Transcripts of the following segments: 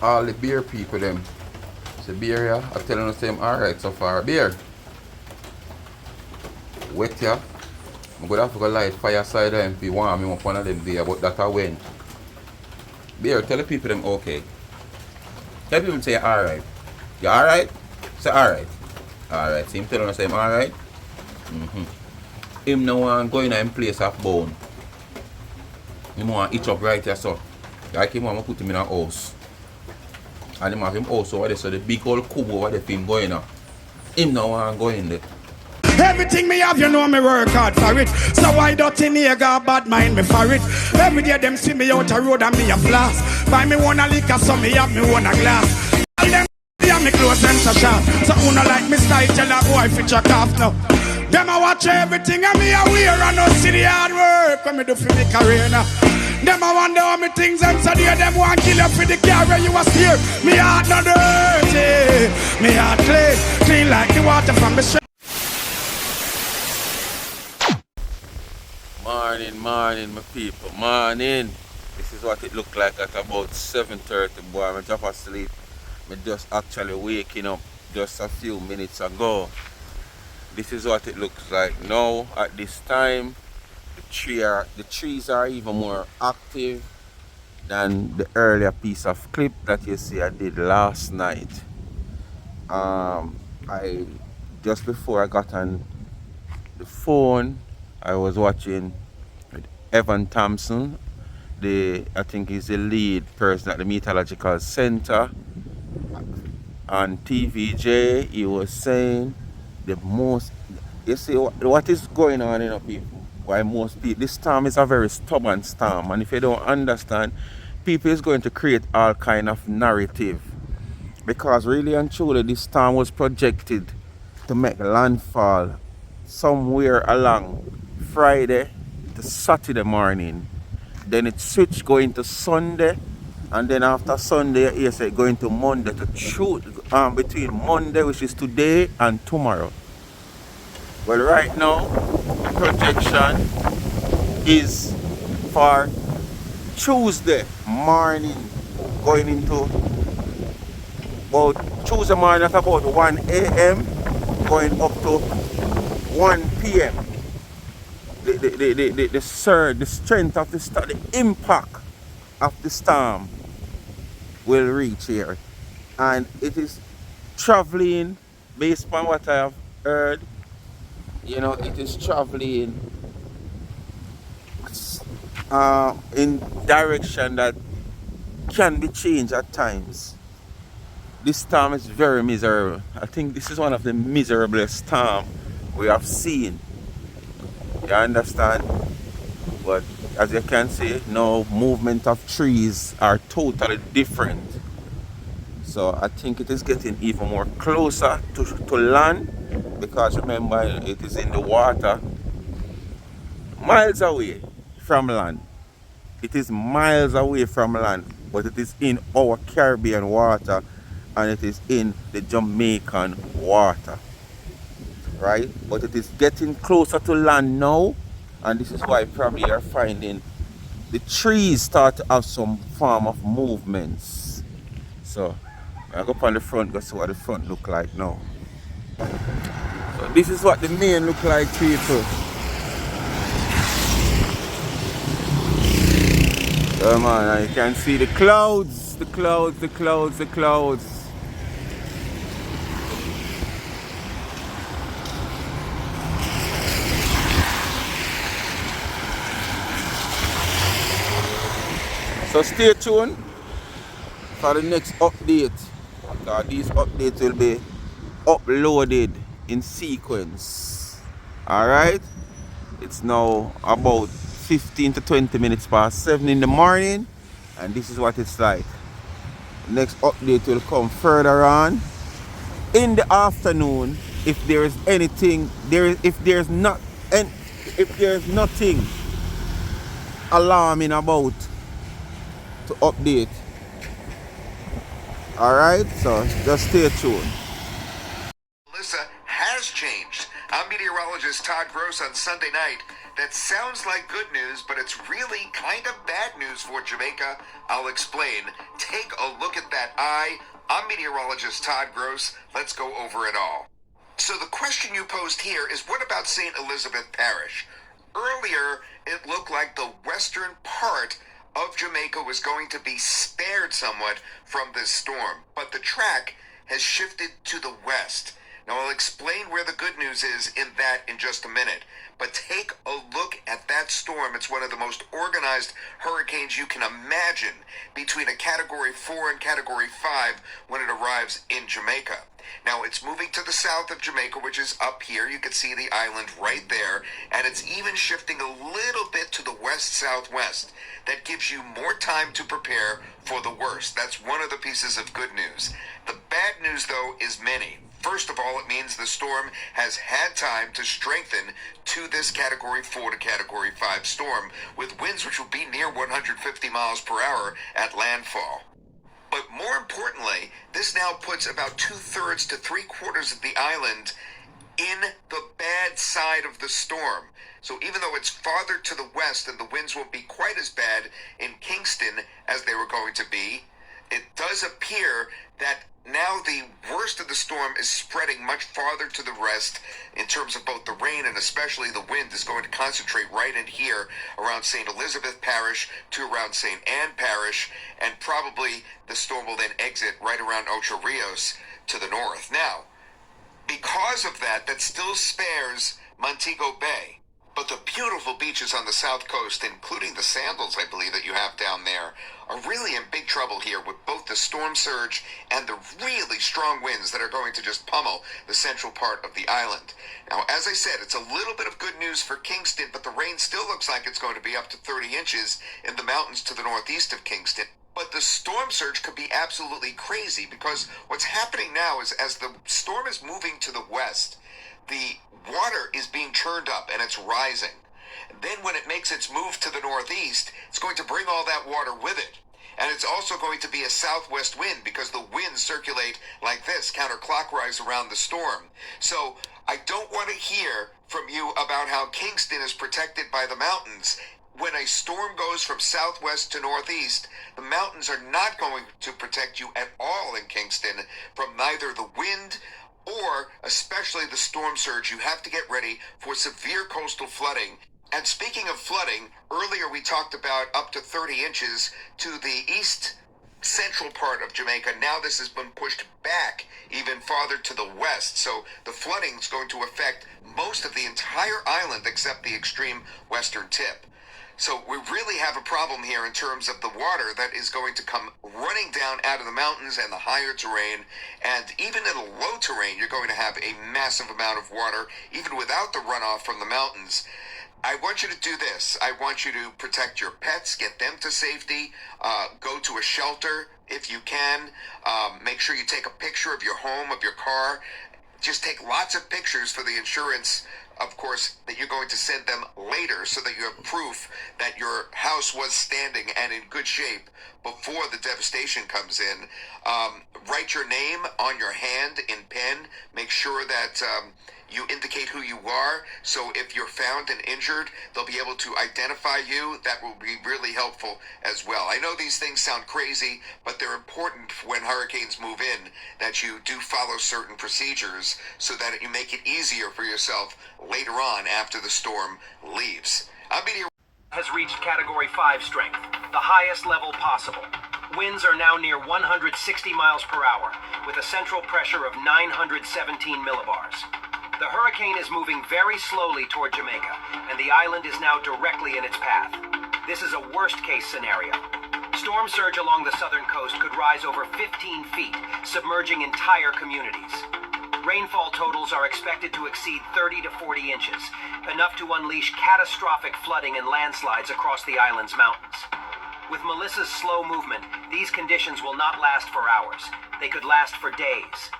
all the beer people them. The beer yeah, I telling them alright so far. Beer. Wet ya. I'm gonna have to go light fireside and if you want me up one of them there, but that I when. Beer, tell the people them okay. Tell people say alright. You alright? Say alright. Alright. See him telling us him alright? Him no want go in and place of bone. Him want itch up right here so. Like him want to put him in a house. And him have him house over there so the big old cube over there for him going on. Him no want go in there. Everything me have, you know me work hard for it. So why don't you nigga bad mind me for it? Every day them see me out a road and me a blast. Buy me one a liquor, so me have me one a glass. All them yeah me close them so sharp. So who no like me style, tell a boy fit your calf now. Them a watch everything and me a wear and no see the hard work when me do for me career now. Them a wonder how me things and so there them want kill you for the car where you was here. Me heart no dirty, me heart clean like the water from the street. Morning, my people. Morning. This is what it looked like at about 7:30, boy. I'm drop asleep. I just actually waking up just a few minutes ago. This is what it looks like now at this time. The trees are even more active than the earlier piece of clip that you see I did last night. I just before I got on the phone, I was watching with Evan Thompson. I think he's the lead person at the Meteorological Center. On TVJ, he was saying you see what is going on, you know, people. Why most people, this storm is a very stubborn storm, and if you don't understand, people is going to create all kind of narrative. Because really and truly, this storm was projected to make landfall somewhere along Friday to Saturday morning. Then it switched going to Sunday, and then after Sunday you say going to Monday to shoot between Monday, which is today, and tomorrow. Well, right now the projection is for Tuesday morning going into about Tuesday morning at about 1 a.m. going up to 1 p.m. The surge, the strength of the storm, the impact of the storm will reach here. And it is traveling, based on what I have heard, you know, it is traveling in direction that can be changed at times. This storm is very miserable. I think this is one of the miserablest storms we have seen. You understand? But as you can see, no movement of trees are totally different. So I think it is getting even more closer to land, because remember it is in the water, miles away from land. It is miles away from land, but it is in our Caribbean water and it is in the Jamaican water. Right? But it is getting closer to land now, and this is why probably you're finding the trees start to have some form of movements. So I go up on the front, go see what the front look like now. So this is what the main look like, people. So man, you can see the clouds. So stay tuned for the next update, because these updates will be uploaded in sequence. Alright? It's now about 15 to 20 minutes past 7 in the morning, and this is what it's like. Next update will come further on in the afternoon. If there is anything, if there's nothing alarming about to update. Alright, so just stay tuned. Melissa has changed. I'm meteorologist Todd Gross on Sunday night. that sounds like good news, but it's really kind of bad news for Jamaica. I'll explain. Take a look at that eye. I'm meteorologist Todd Gross. Let's go over it all. So the question you posed here is, what about St. Elizabeth Parish? Earlier, it looked like the western part of Jamaica was going to be spared somewhat from this storm, but the track has shifted to the west. Now, I'll explain where the good news is in just a minute, but take a look at that storm. It's one of the most organized hurricanes you can imagine, between a Category 4 and Category 5 when it arrives in Jamaica. Now, it's moving to the south of Jamaica, which is up here. You can see the island right there, and it's even shifting a little bit to the west-southwest. That gives you more time to prepare for the worst. That's one of the pieces of good news. The bad news, though, is many. First of all, it means the storm has had time to strengthen to this Category 4 to Category 5 storm, with winds which will be near 150 miles per hour at landfall. But more importantly, this now puts about 2/3 to 3/4 of the island in the bad side of the storm. So even though it's farther to the west and the winds won't be quite as bad in Kingston as they were going to be, it does appear that now the worst of the storm is spreading much farther to the west in terms of both the rain and especially the wind is going to concentrate right in here around St. Elizabeth Parish to around St. Anne Parish, and probably the storm will then exit right around Ocho Rios to the north. Now, because of that, that still spares Montego Bay. But the beautiful beaches on the south coast, including the Sandals, I believe, that you have down there, are really in big trouble here with both the storm surge and the really strong winds that are going to just pummel the central part of the island. Now, as I said, it's a little bit of good news for Kingston, but the rain still looks like it's going to be up to 30 inches in the mountains to the northeast of Kingston. But the storm surge could be absolutely crazy, because what's happening now is, as the storm is moving to the west, the water is being churned up and it's rising. Then when it makes its move to the northeast, it's going to bring all that water with it. And it's also going to be a southwest wind, because the winds circulate like this, counterclockwise around the storm. So I don't want to hear from you about how Kingston is protected by the mountains. When a storm goes from southwest to northeast, the mountains are not going to protect you at all in Kingston from neither the wind or especially the storm surge. You have to get ready for severe coastal flooding. And speaking of flooding, earlier we talked about up to 30 inches to the east central part of Jamaica. Now this has been pushed back even farther to the west. So the flooding is going to affect most of the entire island except the extreme western tip. So we really have a problem here in terms of the water that is going to come running down out of the mountains and the higher terrain. And even in the low terrain, you're going to have a massive amount of water, even without the runoff from the mountains. I want you to do this. I want you to protect your pets, get them to safety, go to a shelter if you can. Make sure you take a picture of your home, of your car. Just take lots of pictures for the insurance, of course, that you're going to send them later, so that you have proof that your house was standing and in good shape before the devastation comes in. Write your name on your hand in pen. Make sure that you indicate who you are, so if you're found and injured, they'll be able to identify you. That will be really helpful as well. I know these things sound crazy, but they're important when hurricanes move in, that you do follow certain procedures so that you make it easier for yourself later on after the storm leaves. Has reached Category 5 strength, the highest level possible. Winds are now near 160 miles per hour, with a central pressure of 917 millibars. The hurricane is moving very slowly toward Jamaica, and the island is now directly in its path. This is a worst-case scenario. Storm surge along the southern coast could rise over 15 feet, submerging entire communities. Rainfall totals are expected to exceed 30 to 40 inches, enough to unleash catastrophic flooding and landslides across the island's mountains. With Melissa's slow movement, these conditions will not last for hours. They could last for days.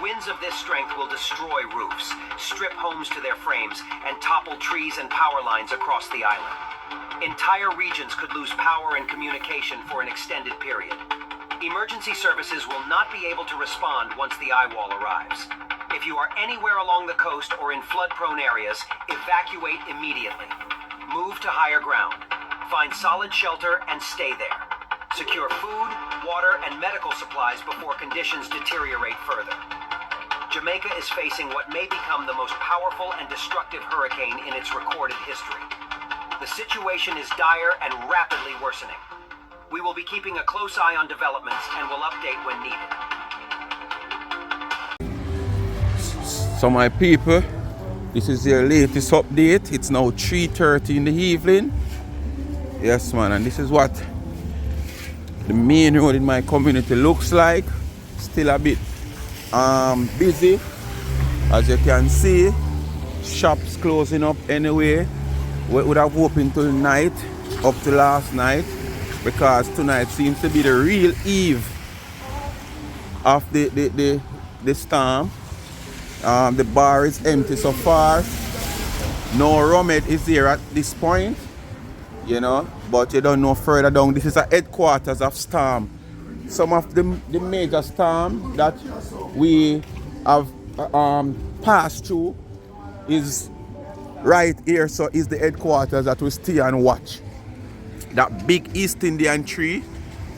Winds of this strength will destroy roofs, strip homes to their frames, and topple trees and power lines across the island. Entire regions could lose power and communication for an extended period. Emergency services will not be able to respond once the eye wall arrives. If you are anywhere along the coast or in flood-prone areas, evacuate immediately. Move to higher ground. Find solid shelter and stay there. Secure food, water, and medical supplies before conditions deteriorate further. Jamaica is facing what may become the most powerful and destructive hurricane in its recorded history. The situation is dire and rapidly worsening. We will be keeping a close eye on developments and will update when needed. So my people, this is your latest update. It's now 3:30 in the evening. Yes man, and this is what the main road in my community looks like. Still a bit busy, as you can see. Shops closing up anyway. We would have opened till night, up to last night, because tonight seems to be the real eve of the storm. The bar is empty so far. No rummet is there at this point, you know, but you don't know further down. This is a headquarters of storm. Some of the major storm that we have passed through is right here, so is the headquarters that we stay and watch. That big East Indian tree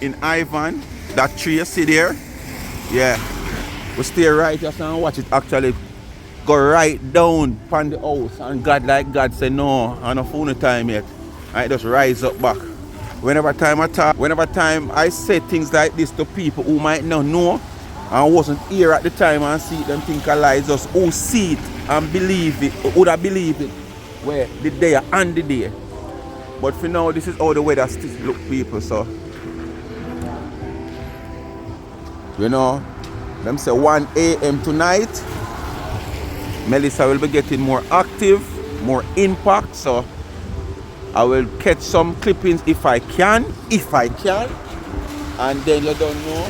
in Ivan, that tree you see there, yeah, we stay right here and watch it actually go right down upon the house, and God say no, I don't have no time yet, and it just rise up back. Whenever time I say things like this to people who might not know and wasn't here at the time and see them think a lie, just who see it and believe it, would have believed it where the day and the day. But for now, this is how the weather still look, people. So you know, them say 1 a.m. tonight, Melissa will be getting more active, more impact, so I will catch some clippings if I can, and then you don't know,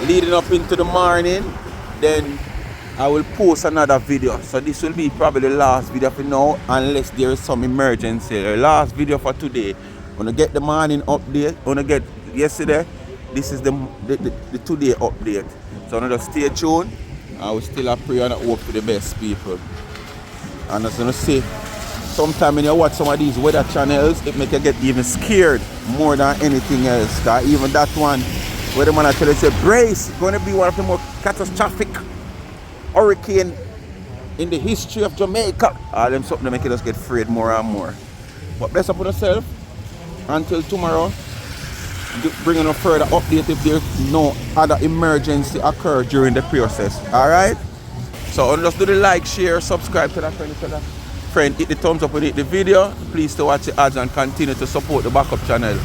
leading up into the morning, then I will post another video. So this will be probably the last video for now, unless there is some emergency. The last video for today. Gonna get the morning update, gonna get yesterday. This is the today update. So I'm gonna stay tuned. I will still pray and hope for the best, people. And I was gonna say, sometimes when you watch some of these weather channels, it make you get even scared more than anything else. Cause even that one where the man actually say, brace, it's gonna be one of the more catastrophic hurricane in the history of Jamaica. All them something that make you just get afraid more and more. But bless up on yourself. Until tomorrow, bringing a further update if there's no other emergency occur during the process. Alright? So just do the like, share, subscribe to that friend, hit the thumbs up and hit the video. Please to watch the ads and continue to support the backup channel,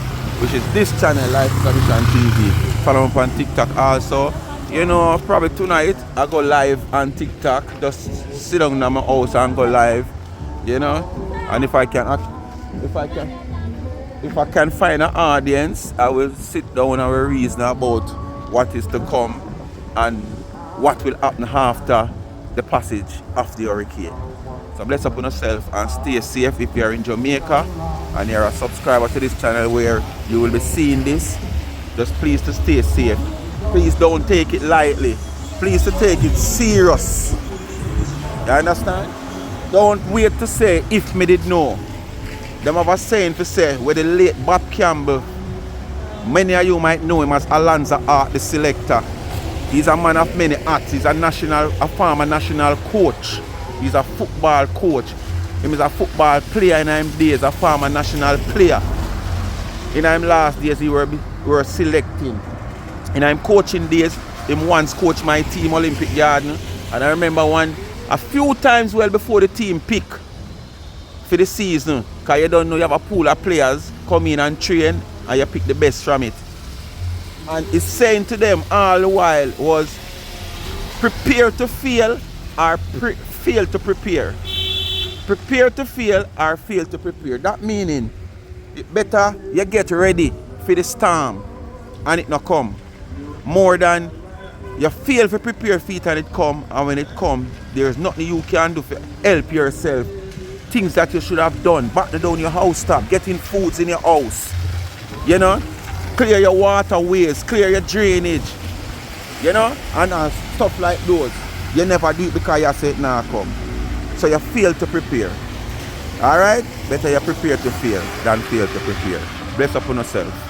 which is this channel, Life Commission TV. Follow me on TikTok also. You know, probably tonight I go live on TikTok. Just sit down in my house and go live. You know, and if I can find an audience, I will sit down and will reason about what is to come and what will happen after the passage of the hurricane. So bless up on yourself and stay safe if you are in Jamaica and you're a subscriber to this channel where you will be seeing this. Just please to stay safe. Please don't take it lightly. Please to take it serious. You understand? Don't wait to say if me did know. Them have a saying to say where the late Bob Campbell, many of you might know him as Alonzo Art, the selector. He's a man of many arts. He's a former national coach. He's a football coach. He is a football player in his days, a former national player. In his last days, he were selecting. In his coaching days, he once coached my team, Olympic Garden. And I remember a few times well before the team pick for the season, because you don't know, you have a pool of players come in and train and you pick the best from it. And he's saying to them all the while was, prepare to fail or fail to prepare. Prepare to fail or fail to prepare. That meaning, it better you get ready for the storm and it not come. More than you fail to prepare for it and it come, and when it come, there's nothing you can do to help yourself. Things that you should have done, batten down your house top, getting foods in your house, you know, clear your waterways, clear your drainage, you know, and stuff like those, you never do it because you say it now come. So you fail to prepare. Alright? Better you prepare to fail than fail to prepare. Bless upon yourself.